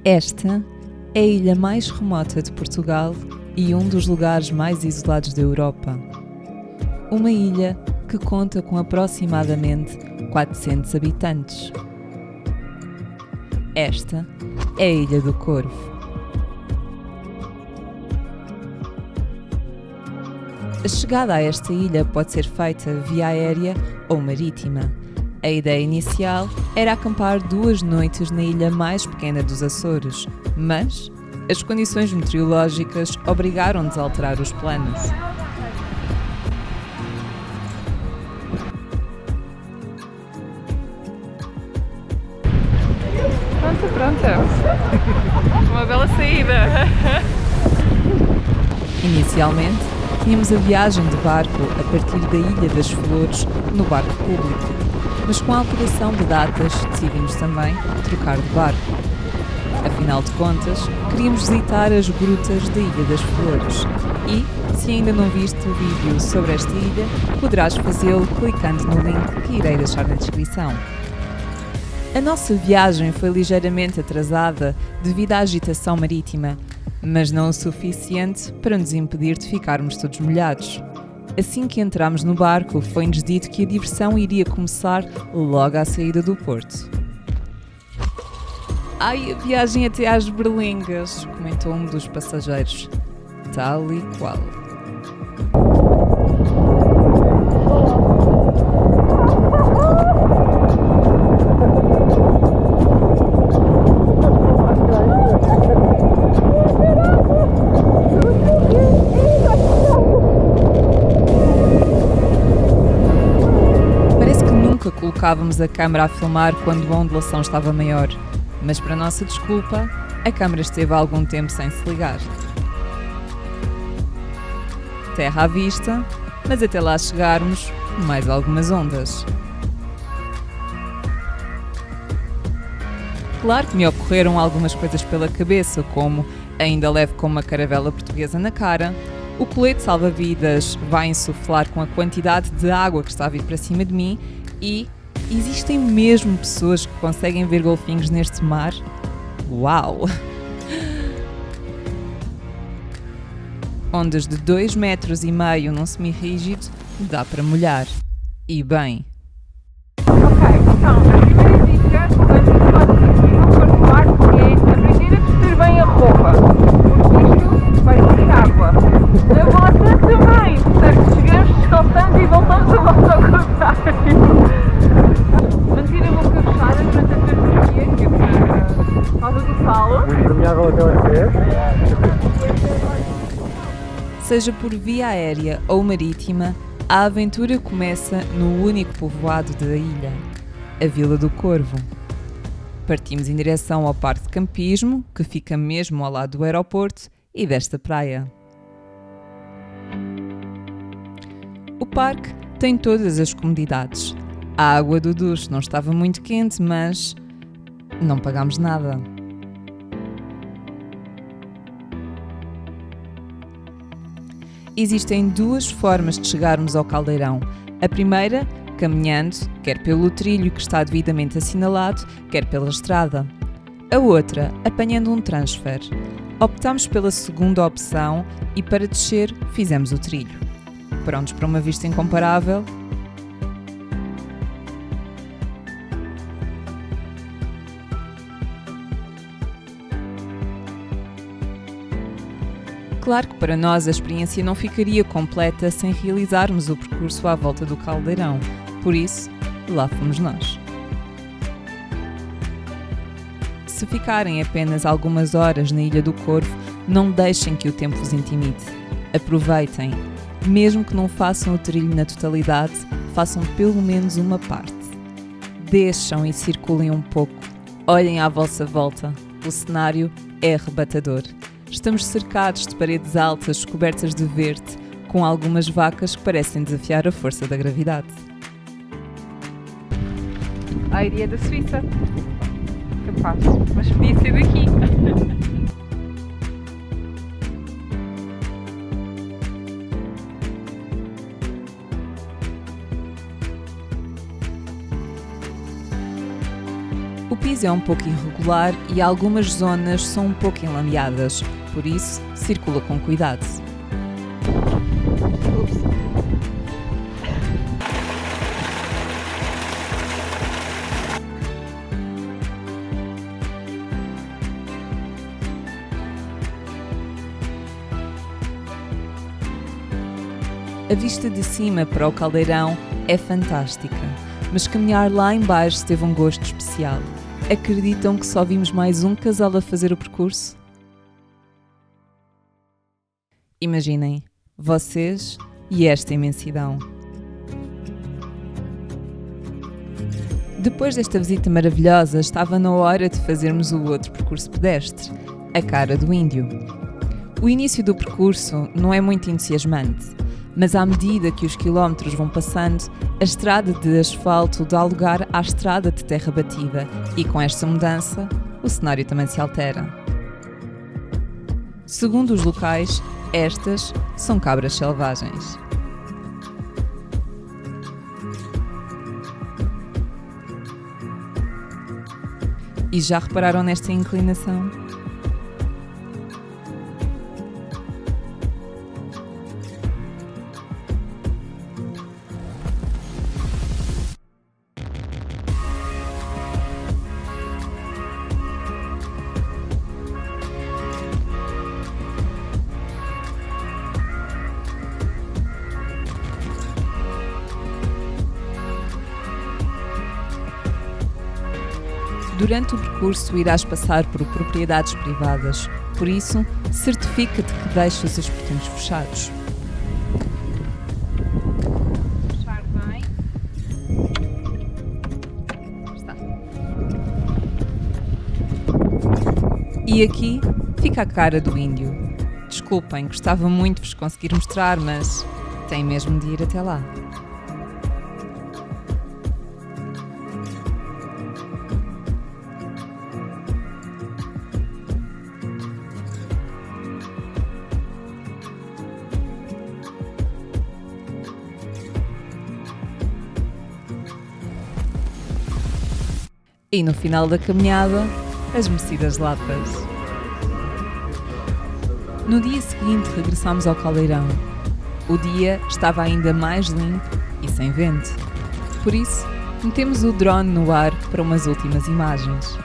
Esta é a ilha mais remota de Portugal e um dos lugares mais isolados da Europa. Uma ilha que conta com aproximadamente 400 habitantes. Esta é a Ilha do Corvo. A chegada a esta ilha pode ser feita via aérea ou marítima. A ideia inicial era acampar 2 noites na ilha mais pequena dos Açores, mas as condições meteorológicas obrigaram-nos a alterar os planos. Pronto. Uma bela saída. Inicialmente, tínhamos a viagem de barco a partir da Ilha das Flores no barco público, mas com a alteração de datas decidimos também trocar de barco. Afinal de contas, queríamos visitar as grutas da Ilha das Flores e, se ainda não viste o vídeo sobre esta ilha, poderás fazê-lo clicando no link que irei deixar na descrição. A nossa viagem foi ligeiramente atrasada devido à agitação marítima, mas não o suficiente para nos impedir de ficarmos todos molhados. Assim que entramos no barco, foi-nos dito que a diversão iria começar logo à saída do porto. Ai, a viagem até às Berlengas, comentou um dos passageiros. Tal e qual. Colocávamos a câmara a filmar quando a ondulação estava maior, mas para nossa desculpa, a câmara esteve há algum tempo sem se ligar. Terra à vista, mas até lá chegarmos, mais algumas ondas. Claro que me ocorreram algumas coisas pela cabeça, como ainda levo com uma caravela portuguesa na cara, o colete salva-vidas vai insuflar com a quantidade de água que está a vir para cima de mim e existem mesmo pessoas que conseguem ver golfinhos neste mar? Uau! Ondas de 2,5 metros num semi-rígido dá para molhar. E bem. Ok, então, a primeira dica, antes de fazer no barco, é aprender a vestir bem a roupa, porque isto vai ser água. A bota também, portanto, chegamos descalçando e voltamos a volta ao contrário. Manter a boca fechada durante a travessia, que é por causa do salo. Muito permeável até aos pés. Seja por via aérea ou marítima, a aventura começa no único povoado da ilha, a Vila do Corvo. Partimos em direção ao parque de campismo, que fica mesmo ao lado do aeroporto e desta praia. O parque tem todas as comodidades. A água do duche não estava muito quente, mas não pagámos nada. Existem 2 formas de chegarmos ao caldeirão. A primeira, caminhando, quer pelo trilho que está devidamente assinalado, quer pela estrada. A outra, apanhando um transfer. Optámos pela segunda opção e para descer fizemos o trilho. Prontos para uma vista incomparável? Claro que para nós a experiência não ficaria completa sem realizarmos o percurso à volta do caldeirão, por isso, lá fomos nós. Se ficarem apenas algumas horas na Ilha do Corvo, não deixem que o tempo vos intimide. Aproveitem, mesmo que não façam o trilho na totalidade, façam pelo menos uma parte. Desçam e circulem um pouco, olhem à vossa volta, o cenário é arrebatador. Estamos cercados de paredes altas cobertas de verde, com algumas vacas que parecem desafiar a força da gravidade. A ilha da Suíça. Capaz, mas podia ser daqui. O piso piso é um pouco irregular e algumas zonas são um pouco enlameadas, por isso, circula com cuidado. A vista de cima para o caldeirão é fantástica, mas caminhar lá em baixo teve um gosto especial. Acreditam que só vimos mais um casal a fazer o percurso? Imaginem, vocês e esta imensidão. Depois desta visita maravilhosa, estava na hora de fazermos o outro percurso pedestre, a Cara do Índio. O início do percurso não é muito entusiasmante, mas à medida que os quilómetros vão passando, a estrada de asfalto dá lugar à estrada de terra batida e com esta mudança, o cenário também se altera. Segundo os locais, estas são cabras selvagens. E já repararam nesta inclinação? Durante o percurso irás passar por propriedades privadas, por isso, certifica-te que deixas os portões fechados. Fechar bem. Está. E aqui fica a Cara do Índio. Desculpem, gostava muito de vos conseguir mostrar, mas tem mesmo de ir até lá. E no final da caminhada, as merecidas lapas. No dia seguinte regressámos ao caldeirão. O dia estava ainda mais limpo e sem vento. Por isso, metemos o drone no ar para umas últimas imagens.